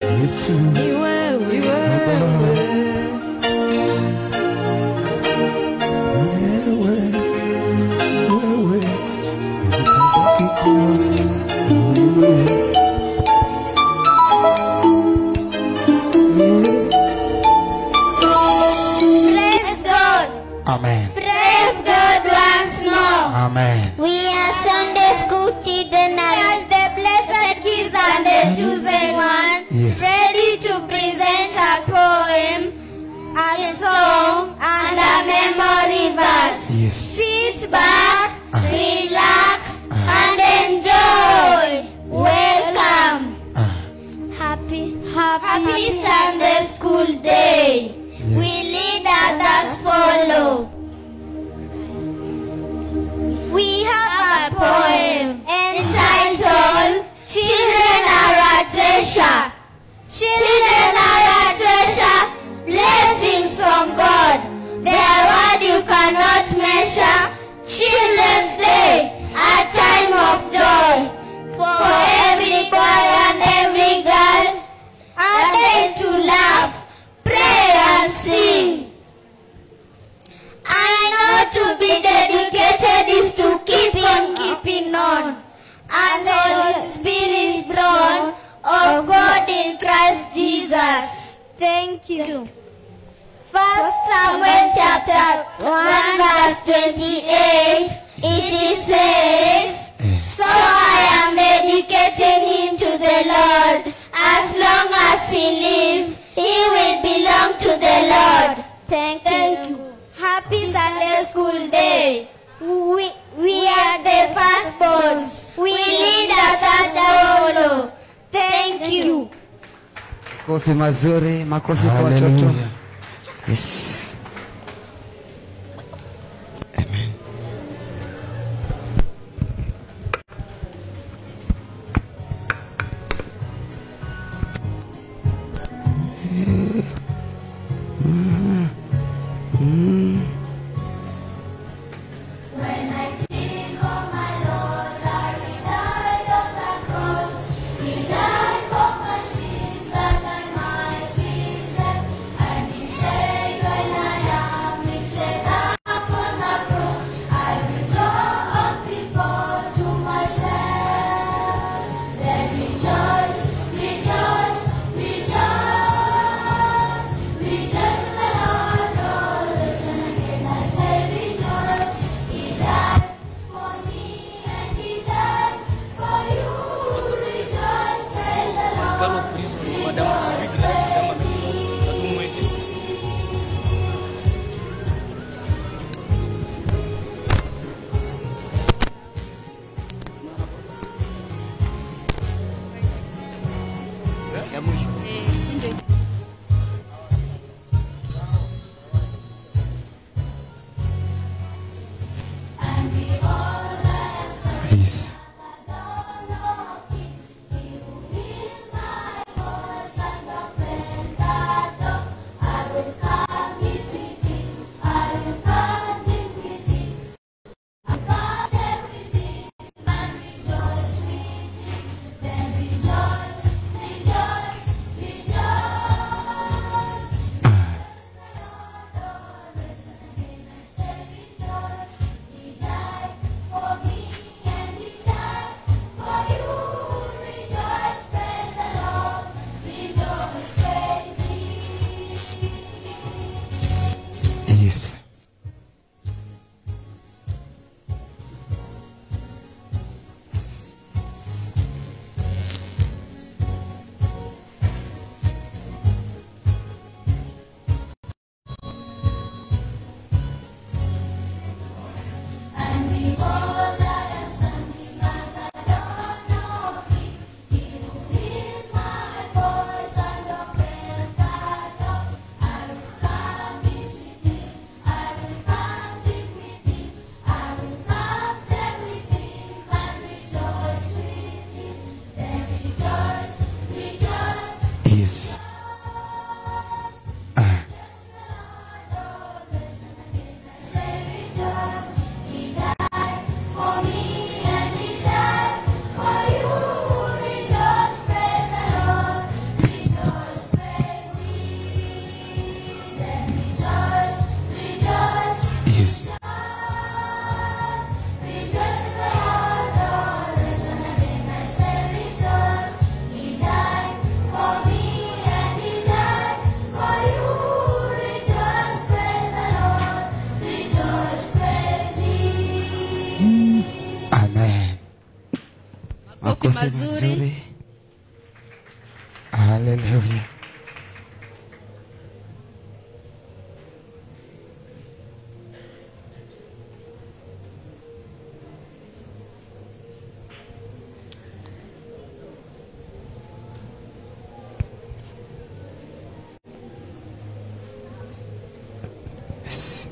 Yesu ni wewe, Praise God. Amen. Praise God once more. Amen. We are Sunday school children and the blessed kids and the chosen one, Yes. ready to present a poem, a song, and a memory verse. Yes. Sit back, relax, and enjoy. Welcome. Happy Sunday School Day. Yes. We lead others follow. We have a poem entitled Children Are a Treasure. Children are a treasure, blessings from God. Their word you cannot measure. Children's Day, a time of joy. For every boy and every girl, a day to laugh, pray and sing. I know to be dedicated is to keep on keeping on, and the Holy Spirit throne of God in Christ Jesus. Thank you. First Samuel chapter 1 verse 28, it says, so I am dedicating him to the Lord. As long as he lives, he will belong to the Lord. Thank you. Happy Sunday School Day. We are the firstborns. We lead others to follow. Thank you. Makofi mazuri, makofi kwa watoto. Hallelujah. Yes. Amen. When I think of my Lord, how he died on the cross. He died for my sins that I might be saved. And he said, when I am lifted up on the cross, I will draw all people to myself. Then rejoice, rejoice, rejoice. Rejoice in the Lord, oh, listen again, I say rejoice. He died for me and he died for you. Rejoice, praise the Lord. Rejoice, praise Him. Ya mwisho. And behold, I have sent Yes. the dawn of King. He who hears my voice and the praise that door. I will come meet with him. I will come drink with him. I'll come stay with him and rejoice with him. Then rejoice, rejoice, rejoice. Listen again, I say rejoice. He died for me and he died for you. Rejoice, praise the Lord. Rejoice, praise Him. Yes. And behold, I am standing at the door knocking. He who hears my voice and opens the door, I will come meet with him. I will come drink with him. I will come stay with him and rejoice with him. Then rejoice, rejoice, Yes. listen again, I say rejoice. He died for me and he died for you. Rejoice, praise the Lord. Rejoice. makofi mazuri. Hallelujah. Yes.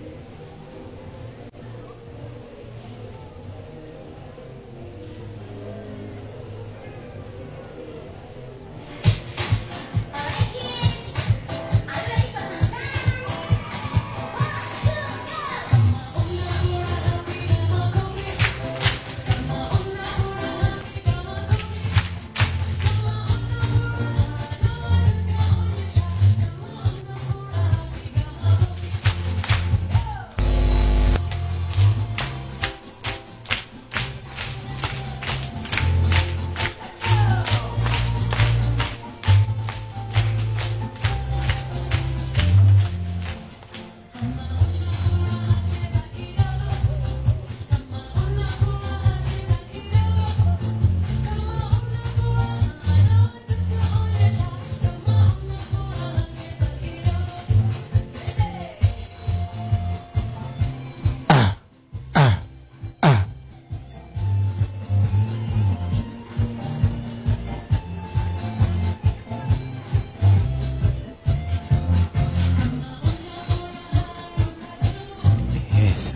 Yes.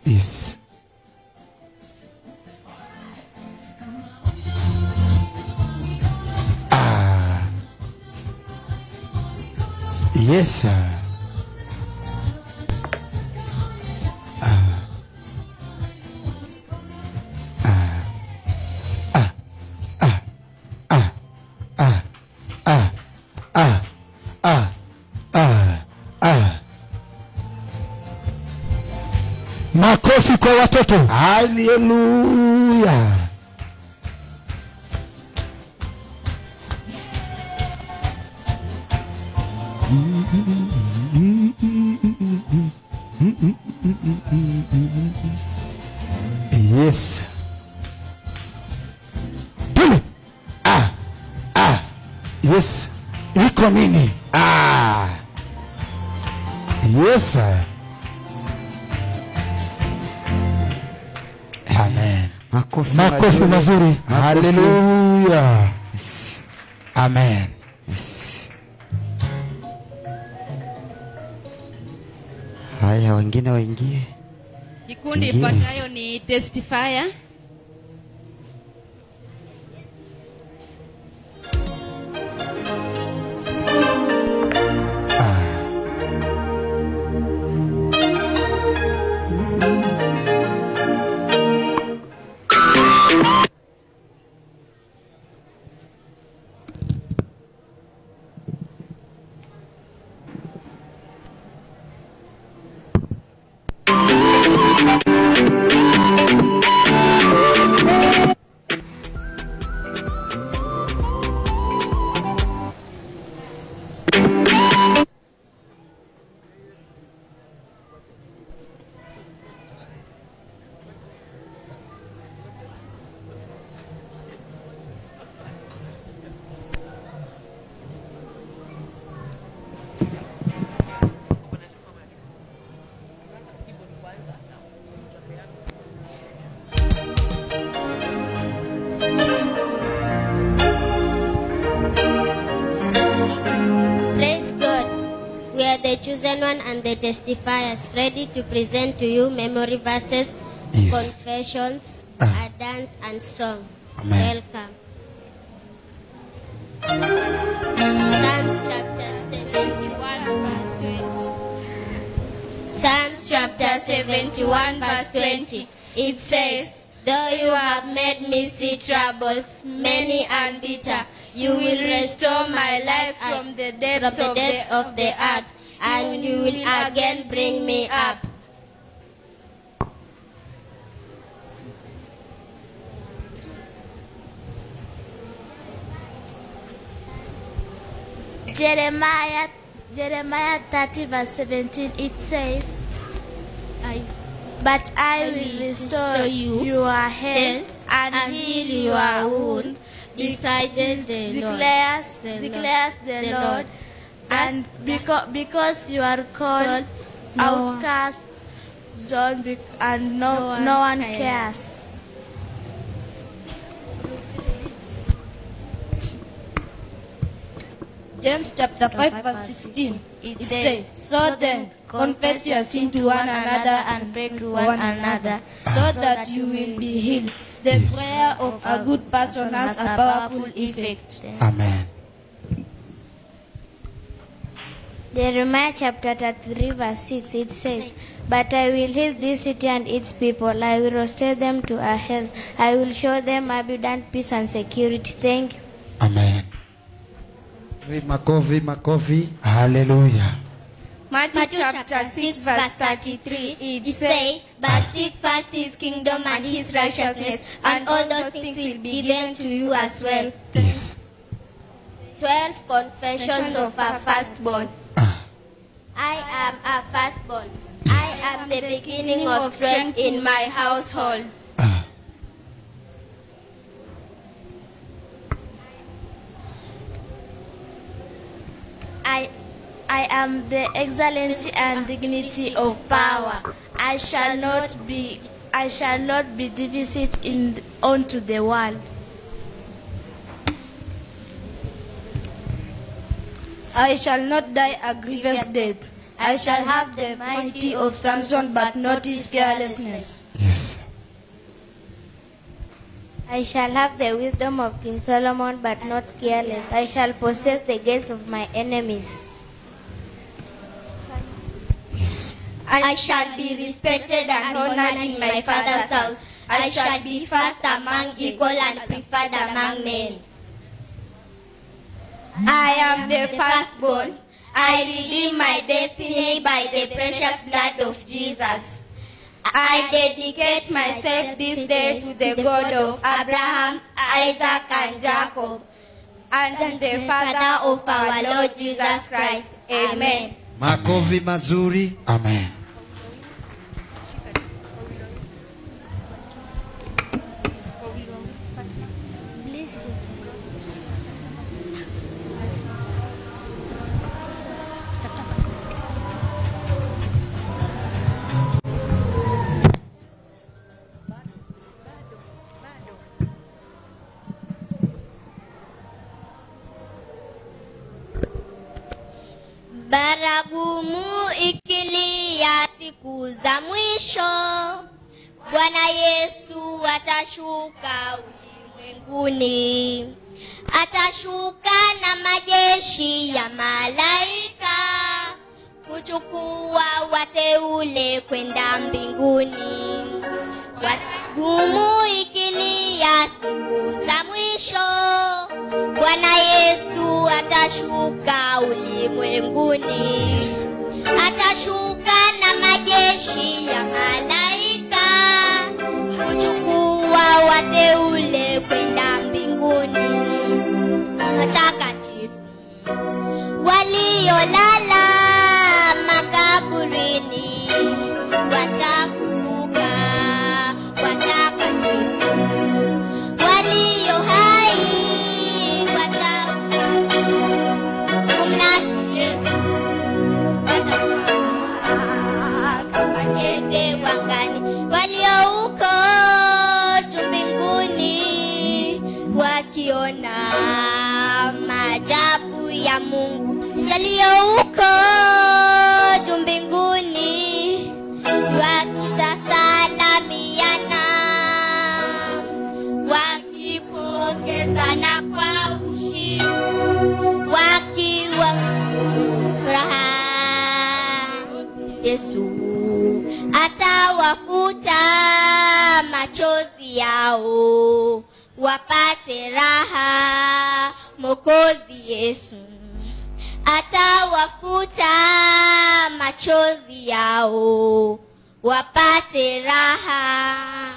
Yes. Yes, sir. Makofi kwa watoto. Hallelujah. Yes. Dule. Yes. Iko nini? Yes. Amen. Makofi mazuri. Hallelujah. Yes. Amen. Yes. Haya, wengine waingie. Kikundi ifuatayo ni testifier. The chosen one and the testifiers, ready to present to you memory verses, Yes. confessions, a dance and song. Amen. Welcome. Psalms chapter 71 verse 20. Psalms chapter 71 verse 20. It says, though you have made me see troubles, many and bitter, you will restore my life from the depths of the earth, and you will again bring me up. Jeremiah 30 verse 17, it says, But I will restore your health and heal your wound, declares the Lord. And because you are called outcast, zone, and no one cares. James chapter 5 verse 16. It says, So then, confess your sin to one another and pray to one another, so that you will be healed. The prayer of a good person has a powerful effect. Amen. Jeremiah chapter 33 verse 6, it says, But I will heal this city and its people. I will restore them to a health. I will show them abundant peace and security. Thank you. Amen. Makofi. Hallelujah. Matthew chapter 6 verse 33, it says, But seek first his kingdom and his righteousness, and all those things will be given to you as well. Yes. 12 confessions of a firstborn. I am a firstborn. I am the beginning of strength in my household. I am the excellency and dignity of power. I shall not be deficit unto the world. I shall not die a grievous death. I shall have the mighty of Samson, but not his carelessness. Yes. I shall have the wisdom of King Solomon, but not careless. I shall possess the gates of my enemies. Yes. I shall be respected and honored in my father's house. I shall be first among equal and preferred among many. I am the firstborn. I redeem my destiny by the precious blood of Jesus. I dedicate myself this day to the God of Abraham, Isaac, and Jacob, and the Father of our Lord Jesus Christ. Amen. Makofi mazuri. Amen. Baragumu ikilia siku za mwisho, Bwana Yesu atashuka ulimwenguni. Atashuka na majeshi ya malaika, kuchukua wateule kwenda mbinguni. Baragumu ikilia siku za mwisho, Bwana Yesu atashuka ulimwenguni. Atashuka na majeshi ya malaika, kuchukua wateule kwenda mbinguni. Watakatifu waliolala makaburini watafufuka. Watakatifu walio hai kumlaki Yesu, watakuwa kama ndege wangani. Walio huko juu mbinguni wakiona maajabu ya Mungu. Walio huko juu mbinguni wakitasalamiana, wakipokezana kwa ushindi, wakiwa furaha. Yesu atawafuta machozi yao, wapate raha. Mwokozi Yesu atawafuta machozi yao, wapate raha.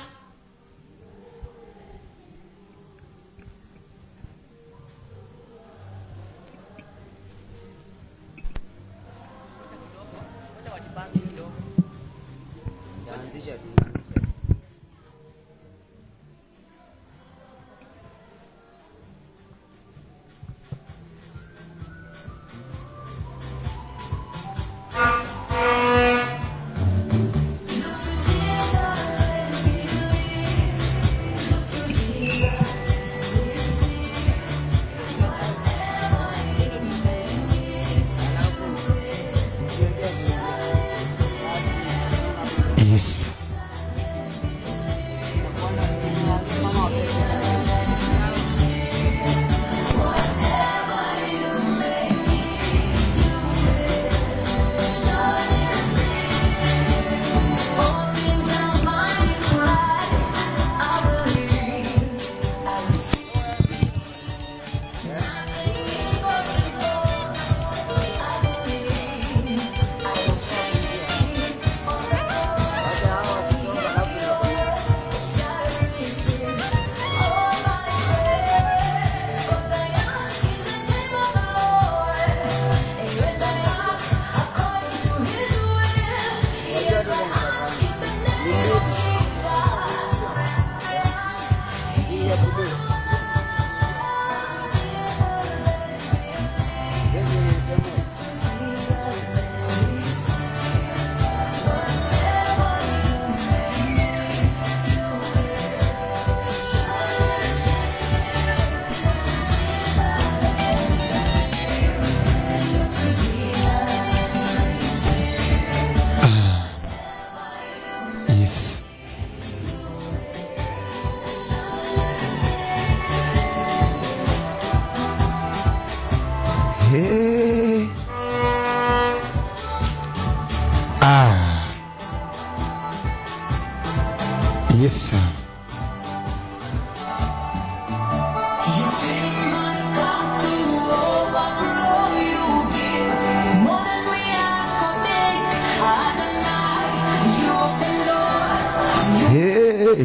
Yes,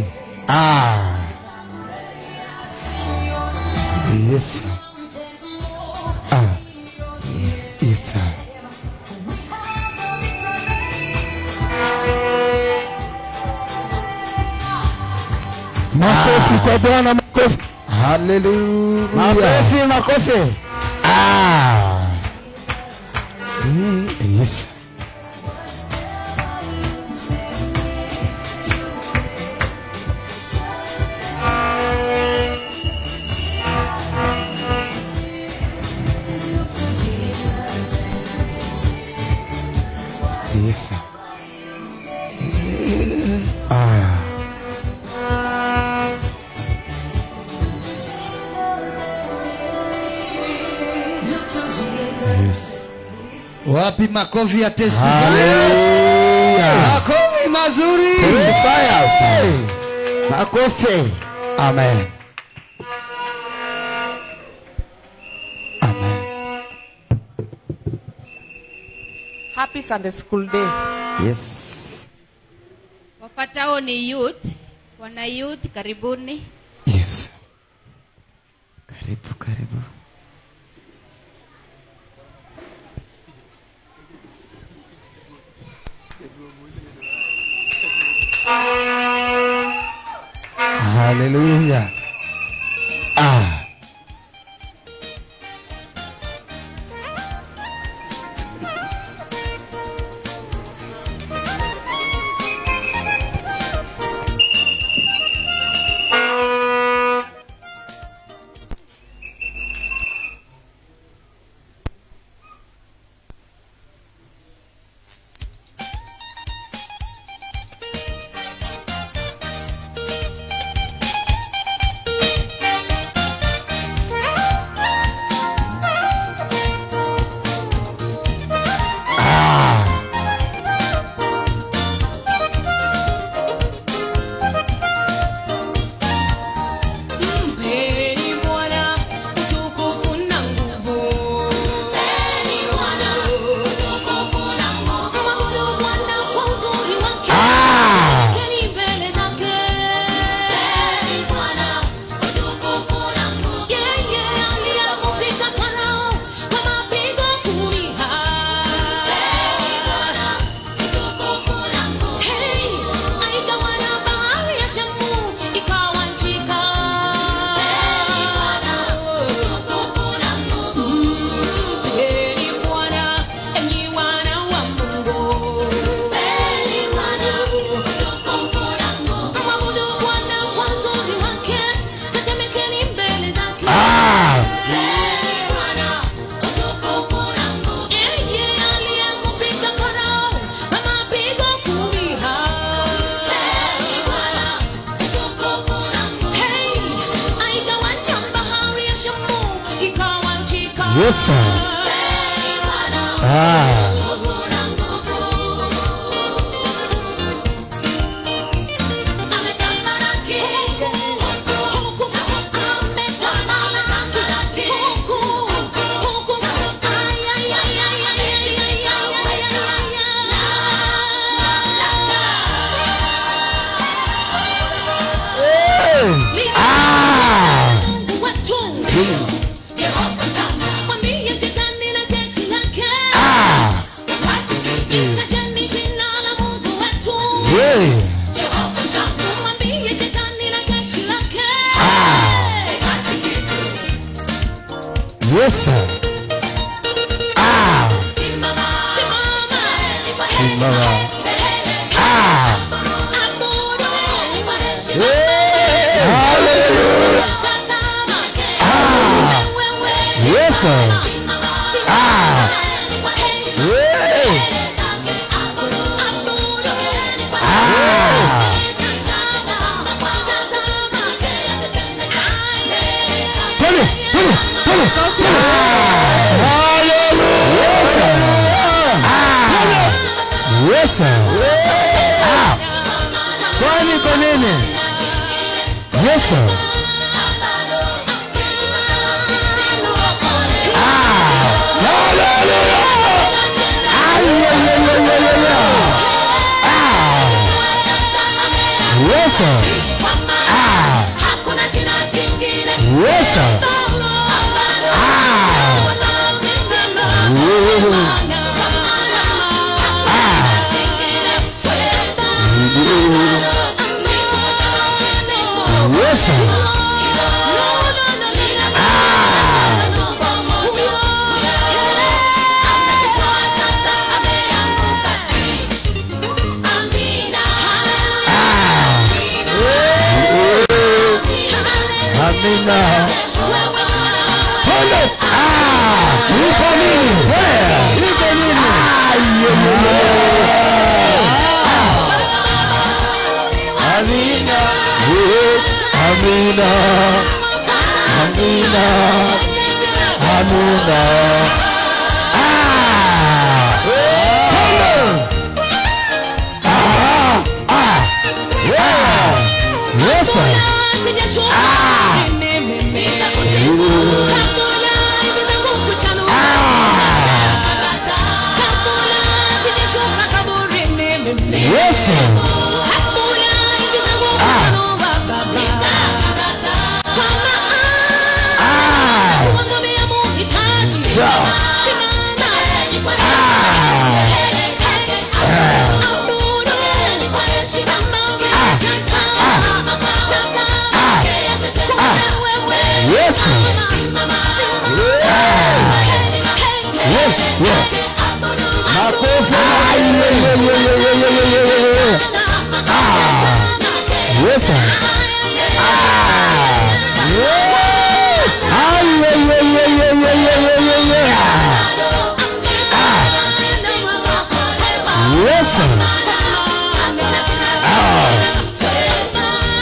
sir. Yes, sir. Makofi kwa Bwana, makofi. Hallelujah. Makofi, makofi. Yes. Yes, sir. Yes. Wapi makofi ya testify? Hallelujah. Makofi mazuri. Testifiers. Makofi. Amen. Amen. Happy Sunday School Day. Yes. Wapatao ni youth. Wana youth, karibuni. Yes. Karibu, karibu. Hallelujah. Yes, sir. Yes, sir. Yes, sir. Yes, sir. Kwani kwa nini? Yes, sir. Yes, Yes, sir. Yes, sir. Amina. Follow. Iko nini? Iko nini? Amina. Amina. Amina. Amina. Follow. Yes, sir. Yes, sir. Yes, sir. Yes, sir. Yes, sir.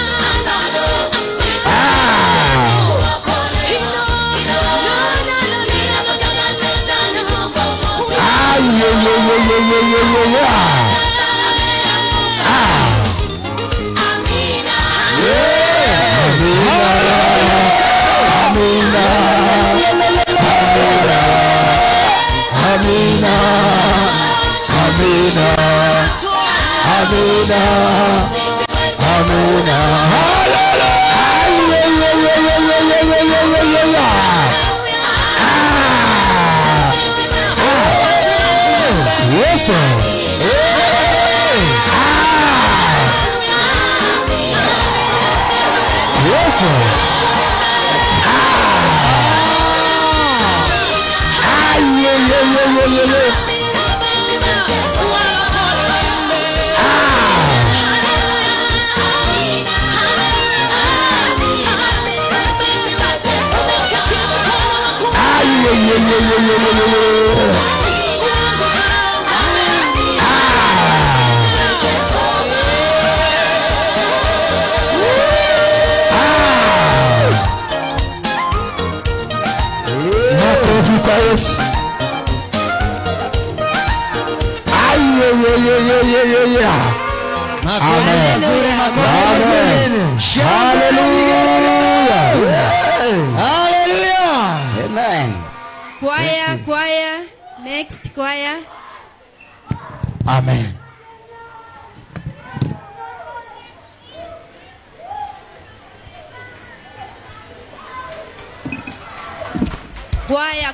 Yes, sir. Yes, sir. Makofi kwa Yesu. Amen. Hallelujah. Amen. Choir. Next choir. Amen.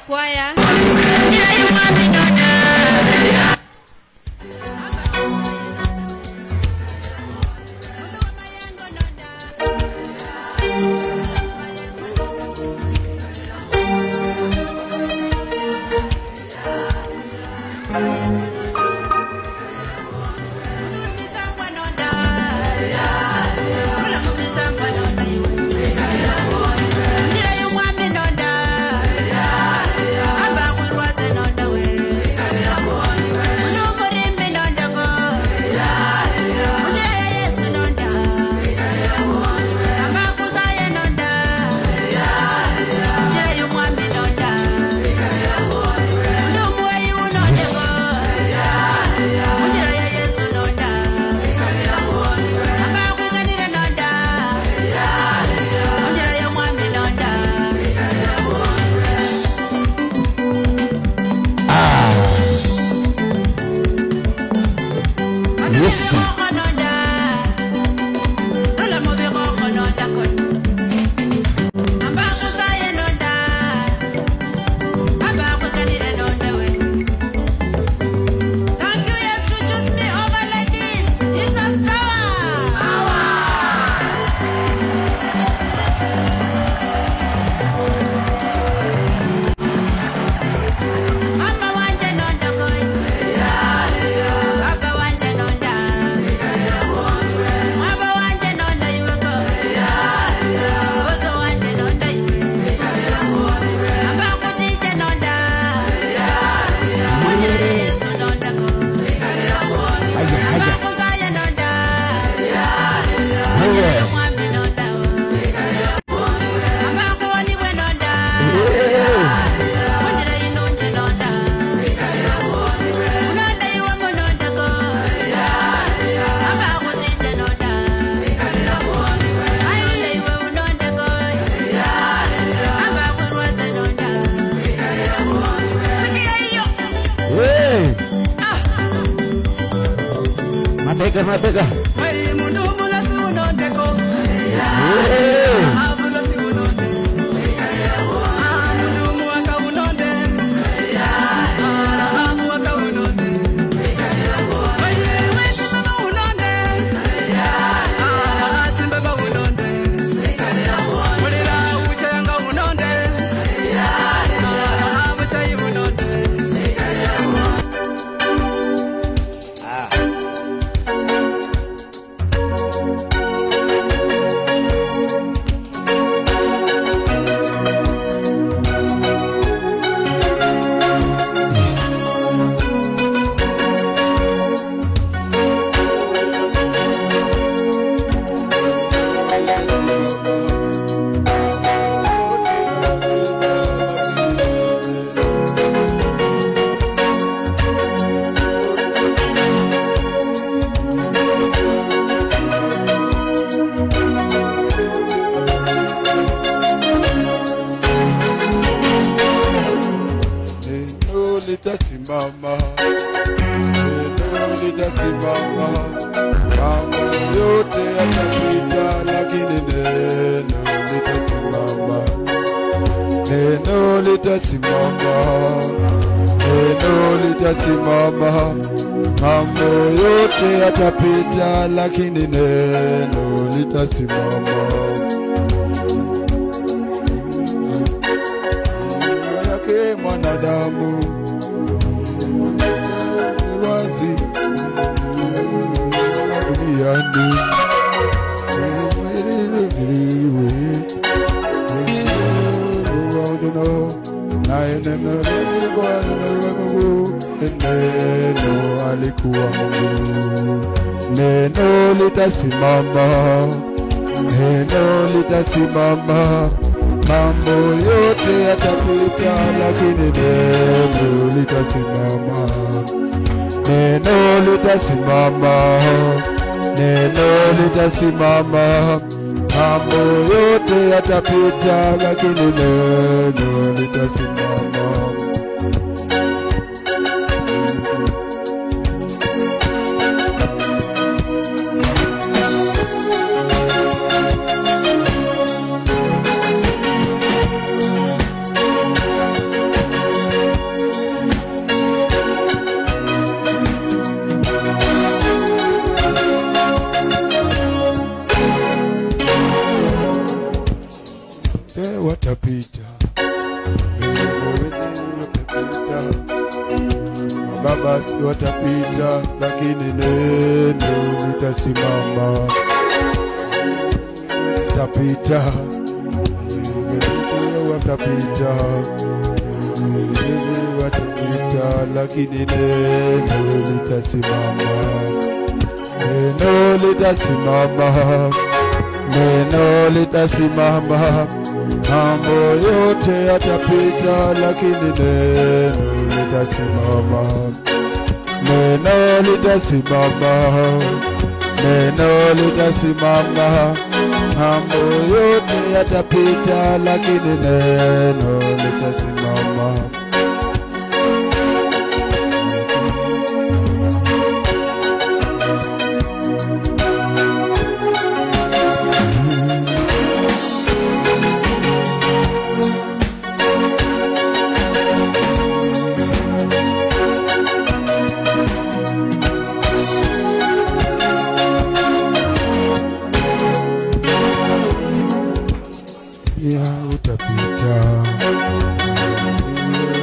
Choir. Abba, we want to know the way. mabega. Litasimama, litasimama, mambo yote yatapita, lakini neno litasimama, neno litasimama, neno litasimama, mambo yote yatapita, lakini neno litasimama. Yake mwanadamu wazi duniani, neno alikuwa Mungu. Neno litasimama, neno litasimama, mambo yote yatapita, lakini neno litasimama, neno litasimama, neno litasimama, mambo yote yatapita, lakini neno litasimama. Watapita, baba si watapita, lakini neno litasimama. Watapita, watapita, watapita, lakini neno litasimama, neno litasimama, neno litasimama, mambo yote yatapita, lakini neno litasimama, neno litasimama, neno litasimama, mambo yote yatapita, lakini neno litasimama. Utapita,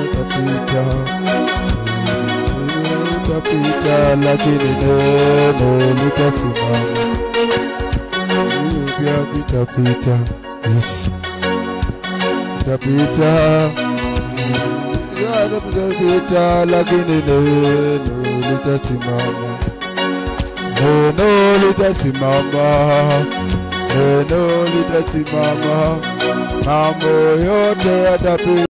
utapita, utapita, lakini neno litasimama. Pia vitapita, yes, utapita, utapita, lakini neno litasimama, neno litasimama, neno litasimama, mambo yote yatapita.